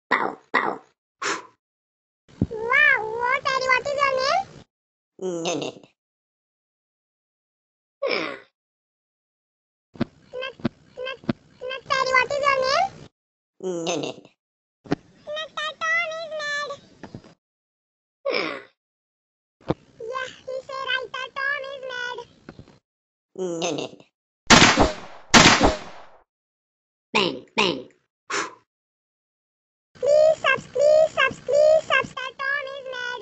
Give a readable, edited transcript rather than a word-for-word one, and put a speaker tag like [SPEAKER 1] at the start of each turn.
[SPEAKER 1] Pow, pow.
[SPEAKER 2] Wow, Teddy, what is your name? Teddy, what is your name? Tom is mad. Yeah, he said right that Tom is mad.
[SPEAKER 1] Bang, bang.
[SPEAKER 2] Please subs, that Tom is mad.